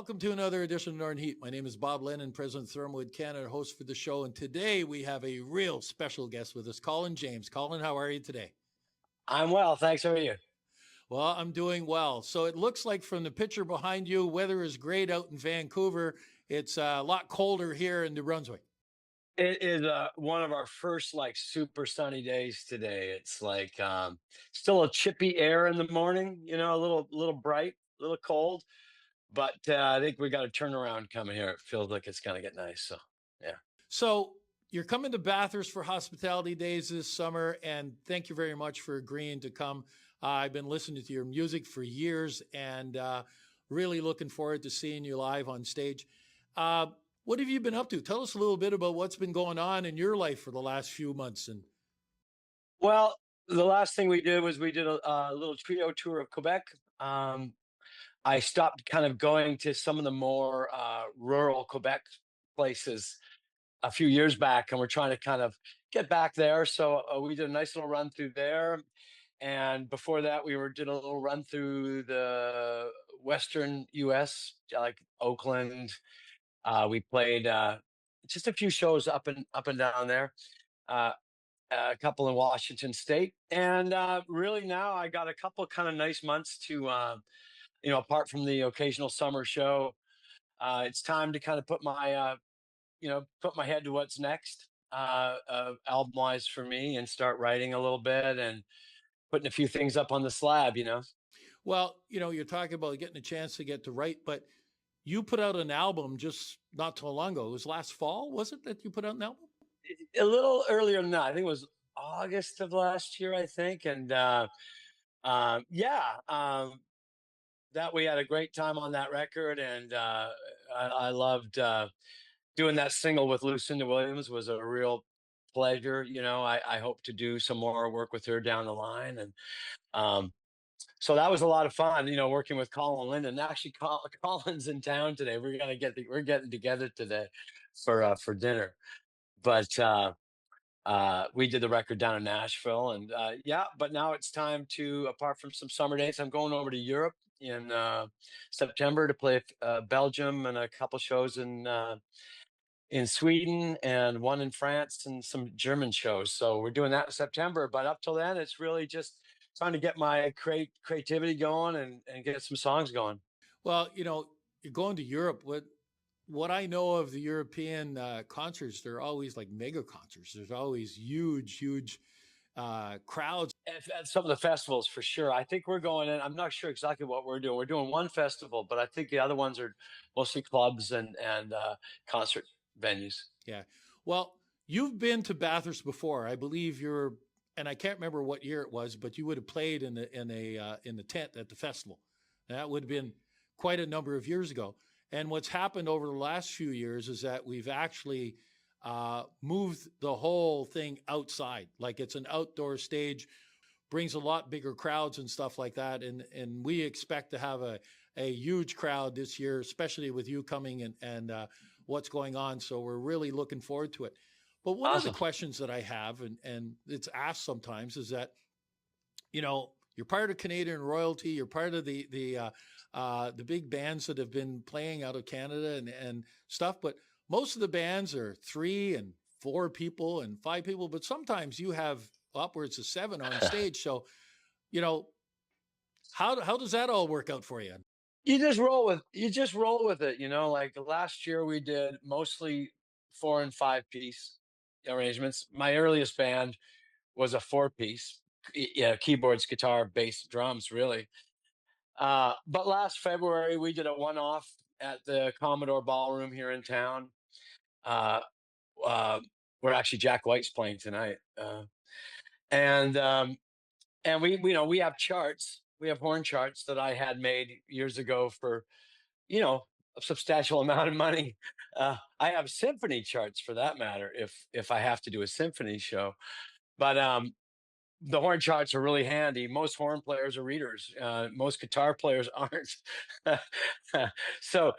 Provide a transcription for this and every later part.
Welcome to another edition of Northern Heat. My name is Bob Lennon, President of ThermalWood Canada, host for the show. And today we have a real special guest with us, Colin James. Colin, how are you today? I'm well, thanks. How are you? Well, I'm doing well. So it looks like from the picture behind you, weather is great out in Vancouver. It's a lot colder here in New Brunswick. It is one of our first super sunny days today. It's still a chippy air in the morning, a little bright, a little cold, but I think we got a turnaround coming here. It feels like it's going to get nice. So, yeah. So you're coming to Bathurst for Hospitality Days this summer, and thank you very much for agreeing to come. I've been listening to your music for years and really looking forward to seeing you live on stage. What have you been up to? Tell us a little bit about what's been going on in your life for the last few months. Well, the last thing we did was we did a little trio tour of Quebec. I stopped kind of going to some of the more rural Quebec places a few years back, and we're trying to kind of get back there. So we did a nice little run through there. And before that, did a little run through the Western US, like Oakland. We played just a few shows up and down there, a couple in Washington State, and really now I got a couple kind of nice months to, apart from the occasional summer show, it's time to kind of put my head to what's next, album wise for me, and start writing a little bit and putting a few things up on the slab. Well, you're talking about getting a chance to get to write, but you put out an album just not too long ago. It was last fall, was it, that you put out an album? A little earlier than that. I think it was August of last year, I think. And that we had a great time on that record. And I loved doing that single with Lucinda Williams. Was a real pleasure. I hope to do some more work with her down the line. And so that was a lot of fun, working with Colin Linden. Actually, Colin's in town today. We're getting together today for dinner. But we did the record down in Nashville, and but now it's time to, apart from some summer dates, I'm going over to Europe in September to play Belgium and a couple shows in Sweden and one in France and some German shows. So we're doing that in September. But up till then, it's really just trying to get my creativity going and get some songs going. Well, you're going to Europe. What I know of the European concerts, they're always like mega concerts. There's always huge crowds. At some of the festivals, for sure. I think we're going in. I'm not sure exactly what we're doing. We're doing one festival, but I think the other ones are mostly clubs and concert venues. Yeah. Well, you've been to Bathurst before. I believe and I can't remember what year it was, but you would have played in the tent at the festival. That would have been quite a number of years ago. And what's happened over the last few years is that we've actually moved the whole thing outside. Like, it's an outdoor stage, brings a lot bigger crowds and stuff like that. And we expect to have a huge crowd this year, especially with you coming and what's going on. So we're really looking forward to it. But one of the questions that I have, and it's asked sometimes, is that, you're part of Canadian royalty, you're part of the big bands that have been playing out of Canada and stuff, but most of the bands are 3 and 4 people and 5 people, but sometimes you have upwards of 7 on stage. So, how does that all work out for you? You just roll with it. Like last year we did mostly 4 and 5 piece arrangements. My earliest band was a 4-piece, keyboards, guitar, bass, drums, really. But last February we did a one-off at the Commodore Ballroom here in town. Where actually Jack White's playing tonight, and we have charts. We have horn charts that I had made years ago for a substantial amount of money. I have symphony charts, for that matter, if I have to do a symphony show. But the horn charts are really handy. Most horn players are readers. Most guitar players aren't. So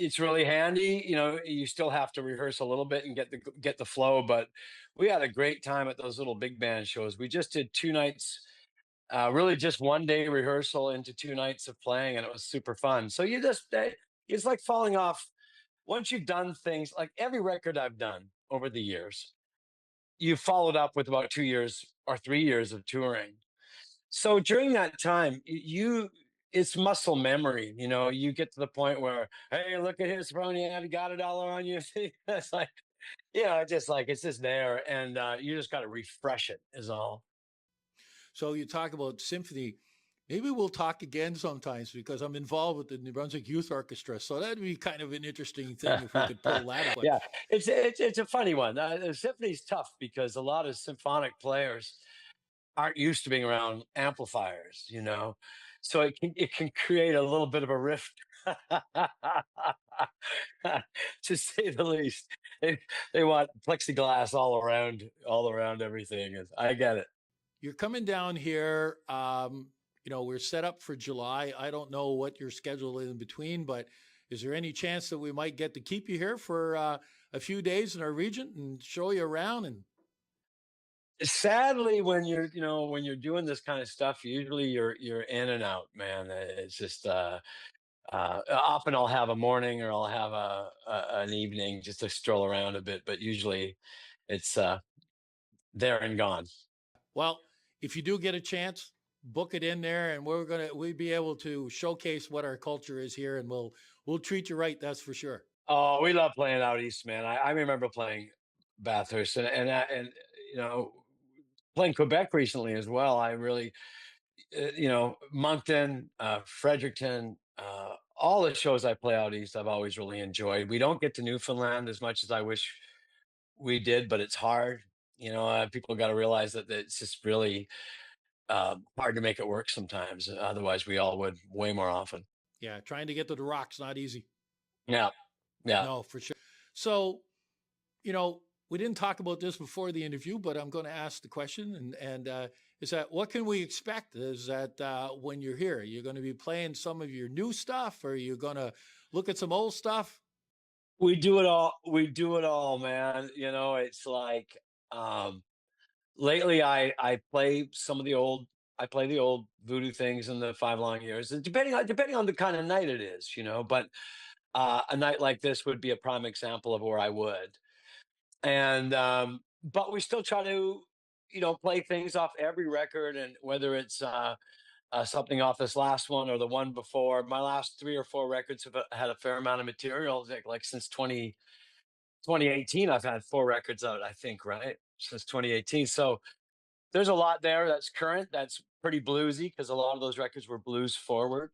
it's really handy. You still have to rehearse a little bit and get the flow. But we had a great time at those little big band shows. We just did 2 nights Really just one day rehearsal into 2 nights of playing, and it was super fun. So it's like falling off. Once you've done things like every record I've done over the years, you followed up with about 2 years or 3 years of touring. So during that time, it's muscle memory. You get to the point where, hey, look at his phone. You got it all on you. It's like, it's just there, and you just got to refresh it. Is all. So you talk about symphony. Maybe we'll talk again sometimes because I'm involved with the New Brunswick Youth Orchestra. So that'd be kind of an interesting thing if we could pull that up. Yeah, it's a funny one. The symphony's tough because a lot of symphonic players aren't used to being around amplifiers, so it can create a little bit of a rift, to say the least. They want plexiglass all around everything. I get it. You're coming down here. We're set up for July. I don't know what your schedule is in between, but is there any chance that we might get to keep you here for a few days in our region and show you around? And Sadly, when you're doing this kind of stuff, usually you're in and out, man. It's just often I'll have a morning or I'll have an evening just to stroll around a bit, but usually it's there and gone. well, if you do get a chance, book it in there, and we'll be able to showcase what our culture is here, and we'll treat you right. That's for sure. Oh, we love playing out east, man. I remember playing Bathurst and you know playing Quebec recently as well. I really Moncton, Fredericton, all the shows I play out east, I've always really enjoyed. We don't get to Newfoundland as much as I wish we did, but it's hard. People got to realize that it's just really hard to make it work sometimes. Otherwise, we all would way more often. Yeah, trying to get to the rocks not easy. Yeah, yeah. No, for sure. So, we didn't talk about this before the interview, but I'm going to ask the question, and is that what can we expect? Is that when you're here, you're going to be playing some of your new stuff, or you're going to look at some old stuff? We do it all. We do it all, man. It's like um, lately I play some of the old. I play the old voodoo things in the 5 long years, and depending on the kind of night it is, But a night like this would be a prime example of where I would. And but we still try to play things off every record, and whether it's something off this last one or the one before. My last 3 or 4 records have had a fair amount of material, like since 2018 I've had 4 records out, I think, right, since 2018. So there's a lot there that's current, that's pretty bluesy, because a lot of those records were blues forward,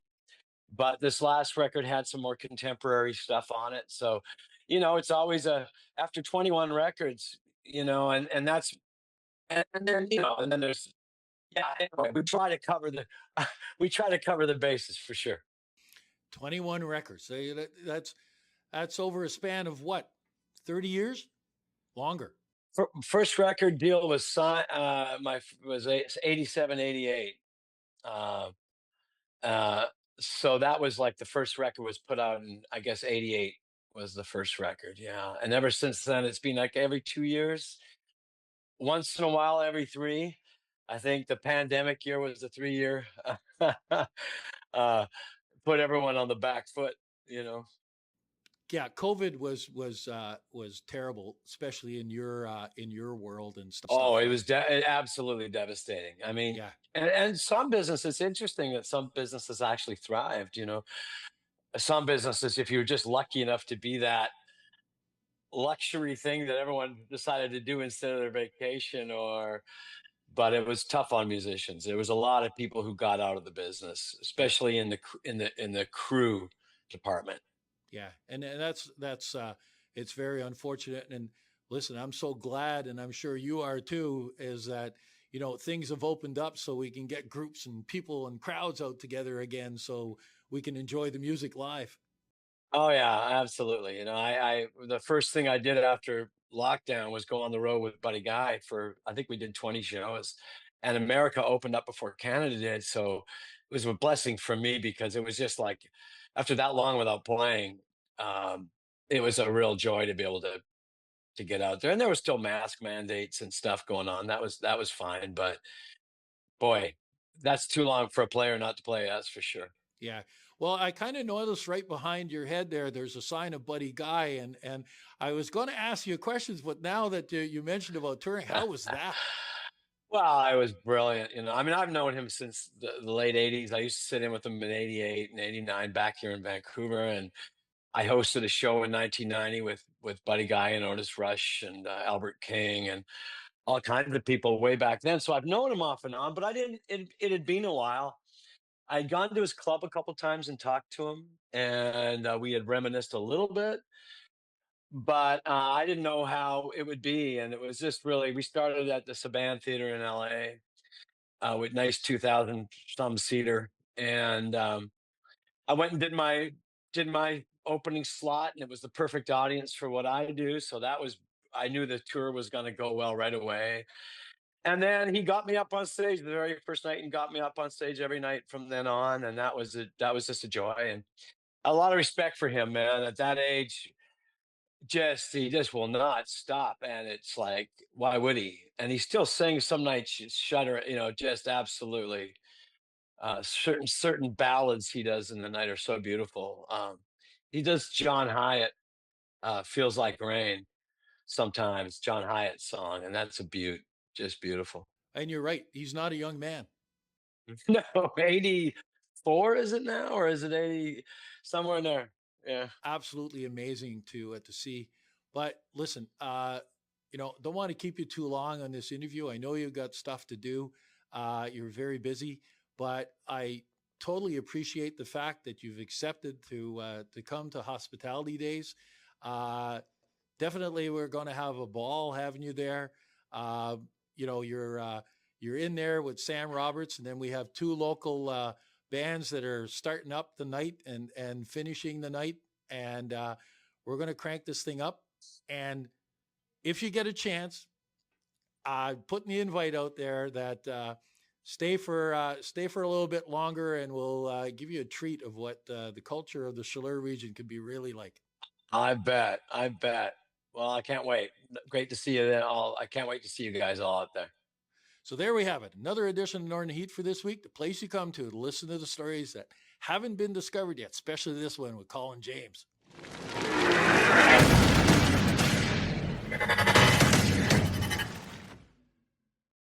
but this last record had some more contemporary stuff on it. So it's always a after 21 records, and that's and then there's yeah. Anyway, we try to cover the we try to cover the bases for sure. 21 records. So that's over a span of what, 30 years? Longer. First record deal was signed. Was 87, 88. Uh, uh, so that was like the first record was put out in, I guess, 88 was the first record. Yeah, and ever since then it's been like every 2 years, once in a while every three. I think the pandemic year was the 3 year. uh, Put everyone on the back foot. You know. Yeah, COVID was terrible, especially in your world and Oh, stuff, it right? was absolutely devastating. I mean, Yeah. and some businesses, it's interesting that some businesses actually thrived. Some businesses, if you were just lucky enough to be that luxury thing that everyone decided to do instead of their vacation, but it was tough on musicians. There was a lot of people who got out of the business, Yeah. especially in the crew department. Yeah, and that's it's very unfortunate. And listen, I'm so glad, and I'm sure you are too, is that things have opened up so we can get groups and people and crowds out together again, so we can enjoy the music live. Oh yeah, absolutely. I the first thing I did after lockdown was go on the road with Buddy Guy for, I think we did 20 shows, and America opened up before Canada did. So it was a blessing for me because it was just like after that long without playing, um, it was a real joy to be able to get out there. And there was still mask mandates and stuff going on. That was fine, but boy. that's too long for a player not to play. That's for sure. Yeah. Well, I kind of noticed right behind your head there, there's a sign of Buddy Guy. And I was going to ask you questions, but now that you mentioned about touring, how was that? Well, it was brilliant. I mean, I've known him since the late 80s. I used to sit in with him in 88 and 89 back here in Vancouver. And I hosted a show in 1990 with Buddy Guy and Otis Rush and Albert King and all kinds of people way back then. So I've known him off and on, but I didn't, it had been a while. I'd gone to his club a couple times and talked to him, and we had reminisced a little bit, but I didn't know how it would be. And it was just really, we started at the Saban Theater in LA with nice 2,000 some seater. And I went and did my opening slot, and it was the perfect audience for what I do. So I knew the tour was going to go well right away. And then he got me up on stage the very first night and got me up on stage every night from then on. And that was just a joy and a lot of respect for him, man. At that age, he just will not stop. And it's like, why would he? And he still sings some nights you shudder, just absolutely certain ballads he does in the night are so beautiful. He does John Hyatt, Feels Like Rain sometimes, John Hyatt's song, and that's a beaut, just beautiful. And you're right. He's not a young man. No, 84 is it now, or is it 80 somewhere in there? Yeah. Absolutely amazing to see. But listen, don't want to keep you too long on this interview. I know you've got stuff to do. You're very busy, but I totally appreciate the fact that you've accepted to come to Hospitality Days. Uh, Definitely, we're going to have a ball having you there. Uh, you're in there with Sam Roberts, and then we have two local bands that are starting up the night and finishing the night, and we're going to crank this thing up. And if you get a chance, putting the invite out there that stay for a little bit longer, and we'll give you a treat of what the culture of the Chaleur region could be really like. I bet. I bet. Well, I can't wait. Great to see you then all. I can't wait to see you guys all out there. So there we have it. Another edition of Northern Heat for this week. The place you come to listen to the stories that haven't been discovered yet, especially this one with Colin James.